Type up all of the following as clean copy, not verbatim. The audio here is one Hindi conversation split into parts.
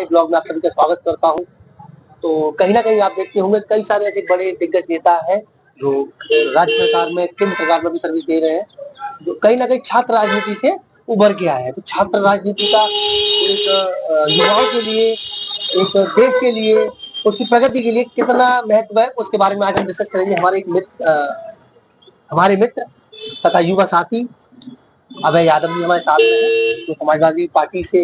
नए ब्लॉग में आप सभी का स्वागत करता हूं। तो कहीं ना कहीं आप देखते होंगे कई सारे ऐसे बड़े दिग्गज नेता हैं जो राज्य सरकार में, केंद्र सरकार में भी सर्विस दे रहे हैं, जो कहीं ना कहीं छात्र राजनीति से उभर के आए हैं। तो छात्र राजनीति का एक युवाओं के लिए, एक देश के लिए, उसकी प्रगति के लिए कितना महत्व है, उसके बारे में आज हम डिस्कस करेंगे। हमारे मित्र तथा युवा साथी अभय यादव जी हमारे साथ में हैं, जो समाजवादी पार्टी से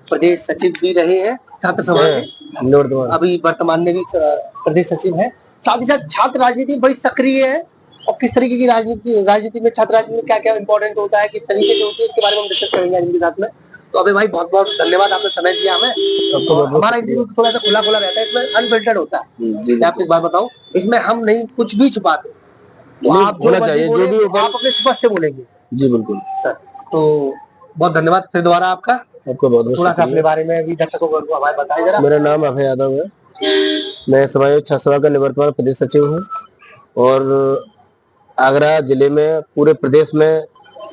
प्रदेश सचिव भी रहे हैं, छात्र सभा के अभी वर्तमान में भी प्रदेश सचिव हैं। साथ ही साथ छात्र राजनीति बड़ी सक्रिय है और किस तरीके की राजनीति में, छात्र राजनीति में क्या क्या इंपॉर्टेंट होता है, किस तरीके से होती है, इसके बारे में हम डिस्कस करेंगे आज इनके साथ में। तो अभय भाई बहुत बहुत धन्यवाद, आपने समय दिया हमें। हमारा इंटरव्यू थोड़ा सा खुला खुला रहता है, इसमें अनफिल्टर्ड होता है। मैं आपको एक बात बताऊं, इसमें हम नहीं कुछ भी छुपाते, तो आप जो चाहिए जो भी आप अपने स्पष्ट से बोलेंगे। जी बिल्कुल सर। तो बहुत धन्यवाद फिर दोबारा आपका। आपको बहुत थोड़ा सा अपने बारे में भी दर्शकों को हमारे बताएं जरा। मेरा नाम अभय यादव है, मैं समाजवादी छात्र सभा का निवर्तमान प्रदेश सचिव हूँ और आगरा जिले में, पूरे प्रदेश में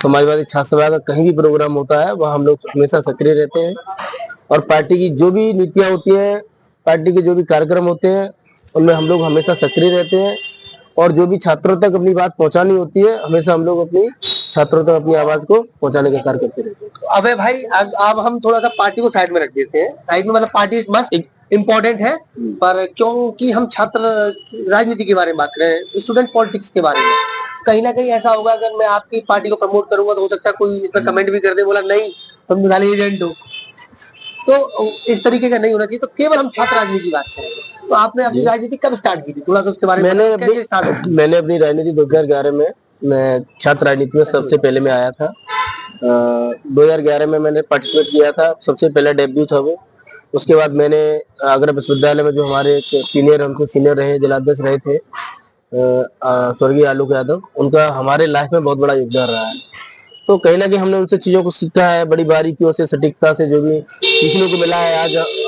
समाजवादी छात्र सभा का कहीं भी प्रोग्राम होता है वहाँ हम लोग हमेशा सक्रिय रहते हैं और पार्टी की जो भी नीतियाँ होती हैं, पार्टी के जो भी कार्यक्रम होते हैं उनमें हम लोग हमेशा सक्रिय रहते हैं और जो भी छात्रों तक अपनी बात पहुंचानी होती है हमेशा हम लोग अपनी छात्रों तक अपनी आवाज को पहुंचाने का कार्य करते रहते हैं। तो अबे भाई अब हम थोड़ा सा पार्टी को साइड में रख देते हैं। साइड में मतलब पार्टी इज मस्ट इम्पोर्टेंट है, पर क्योंकि हम छात्र राजनीति के बारे में बात करें, स्टूडेंट पॉलिटिक्स के बारे में, कहीं ना कहीं ऐसा होगा अगर मैं आपकी पार्टी को प्रमोट करूंगा तो हो सकता है कोई इसमें कमेंट भी कर दे, बोला नहीं तुम खाली एजेंट हो। तो इस तरीके का नहीं होना चाहिए। तो केवल हम छात्र राजनीति की बात करेंगे। तो आपने अपनी राजनीति कब स्टार्ट की थी, थोड़ा सा उसके बारे में? मैंने अपनी राजनीति 2011 में, मैं छात्र राजनीति में सबसे पहले में आया था। 2011 में मैंने पार्टिसिपेट किया था, सबसे पहला डेब्यू था वो। उसके बाद मैंने आगरा विश्वविद्यालय में जो हमारे हमसे सीनियर रहे, जिलाध्यक्ष रहे थे स्वर्गीय आलोक यादव, उनका हमारे लाइफ में बहुत बड़ा योगदान रहा है। तो कहीं ना कहीं हमने उनसे चीजों को सीखा है, बड़ी बारीकियों से, सटीकता से जो भी सीखने को मिला है।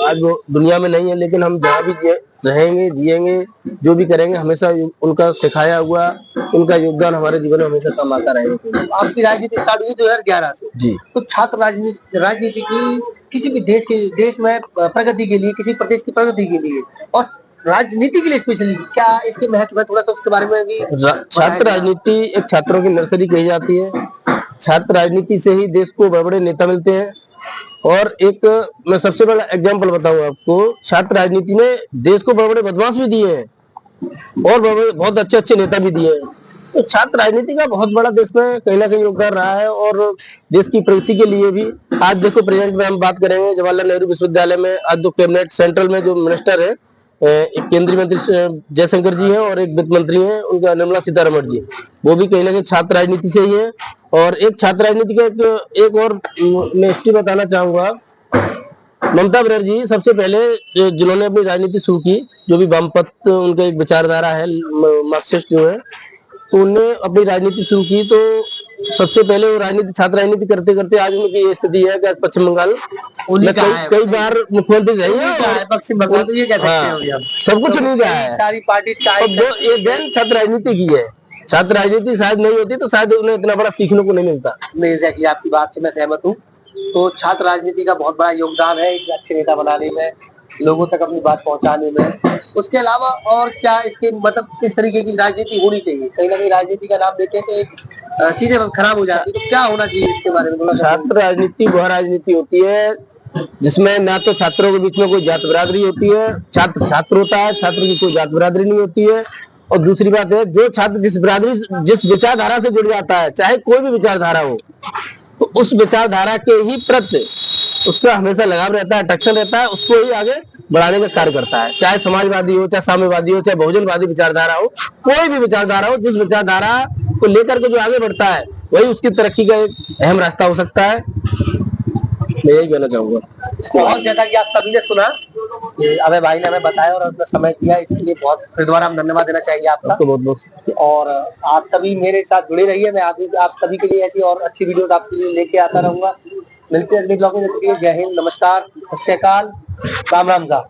आज वो दुनिया में नहीं है, लेकिन हम जहाँ भी रहेंगे, जिएंगे, जो भी करेंगे, हमेशा उनका सिखाया हुआ, उनका योगदान हमारे जीवन में हमेशा काम आता रहेगा। आपकी राजनीति स्टार्ट हुई 2011 से जी। तो छात्र राजनीति की किसी भी देश में प्रगति के लिए, किसी प्रदेश की प्रगति के लिए और राजनीति के लिए स्पेशली क्या इसके महत्व है, थोड़ा सा उसके बारे में भी। छात्र राजनीति एक छात्रों की नर्सरी कही जाती है। छात्र राजनीति से ही देश को बड़े बड़े नेता मिलते हैं और एक मैं सबसे बड़ा एग्जांपल बताऊं आपको, छात्र राजनीति ने देश को बड़े बड़े बदमाश भी दिए हैं और बहुत अच्छे अच्छे नेता भी दिए हैं। तो छात्र राजनीति का बहुत बड़ा देश में कहीं ना कहीं योगदान रहा है और देश की प्रगति के लिए भी। आज देखो प्रेजेंट में हम बात करेंगे, जवाहरलाल नेहरू विश्वविद्यालय में आज जो कैबिनेट सेंट्रल में जो मिनिस्टर है, एक केंद्रीय मंत्री जयशंकर जी हैं और एक वित्त मंत्री हैं उनका निर्मला सीतारमण जी, वो भी कहीं ना कहीं छात्र राजनीति से ही है। और एक छात्र राजनीति का एक और मैं हिस्ट्री बताना चाहूंगा। ममता बनर्जी सबसे पहले जिन्होंने अपनी राजनीति शुरू की, जो भी वामपंथ उनका एक विचारधारा है, मार्क्सिस्ट जो है, तो उन्होंने अपनी राजनीति शुरू की। तो सबसे पहले वो राजनीति, छात्र राजनीति करते करते आज उनकी ये स्थिति है कि पश्चिम बंगाल कई बार मुख्यमंत्री रही है। पश्चिम बंगाल तो ये कह सकते हैं सब कुछ नहीं गया है, सारी पार्टी छात्र राजनीति की है। छात्र राजनीति शायद नहीं होती तो शायद उन्हें इतना बड़ा सीखने को नहीं मिलता। नहीं, एग्जैक्टली आपकी बात से मैं सहमत हूँ। तो छात्र राजनीति का बहुत बड़ा योगदान है एक अच्छे नेता बनाने में, लोगों तक अपनी बात पहुंचाने में। उसके अलावा और क्या इसके मतलब किस तरीके की राजनीति होनी चाहिए? कहीं ना कहीं राजनीति का नाम देते हैं तो एक चीजें खराब हो जाती है, तो क्या होना चाहिए इसके बारे में? छात्र राजनीति वह राजनीति होती है जिसमें ना तो छात्रों के बीच में कोई जात बरादरी होती है, छात्र होता है, छात्र की कोई जात बरादरी नहीं होती है। और दूसरी बात है, जो छात्र जिस विचारधारा से जुड़ जाता है, चाहे कोई भी विचारधारा हो, तो उस विचारधारा के ही प्रति उसका हमेशा लगाव रहता है, अट्रैक्शन रहता है, उसको ही आगे बढ़ाने का कार्य करता है। चाहे समाजवादी हो, चाहे साम्यवादी हो, चाहे बहुजनवादी विचारधारा हो, कोई भी विचारधारा हो, जिस विचारधारा को लेकर के जो आगे बढ़ता है वही उसकी तरक्की का एक अहम रास्ता हो सकता है। मैं यही कहना चाहूंगा। बहुत जैसा कि आप सभी ने सुना, अभय भाई ने हमें बताया और अपना समय दिया, इसके लिए बहुत फिर दोबारा हम धन्यवाद देना चाहेंगे आपका। बहुत बहुत। और आप सभी मेरे साथ जुड़े रहिए, मैं आप सभी के लिए ऐसी और अच्छी वीडियो आपके लिए लेके आता रहूंगा। मिलते हैं अगले ब्लॉग में। जय हिंद, नमस्कार, सत श्री अकाल, राम राम का।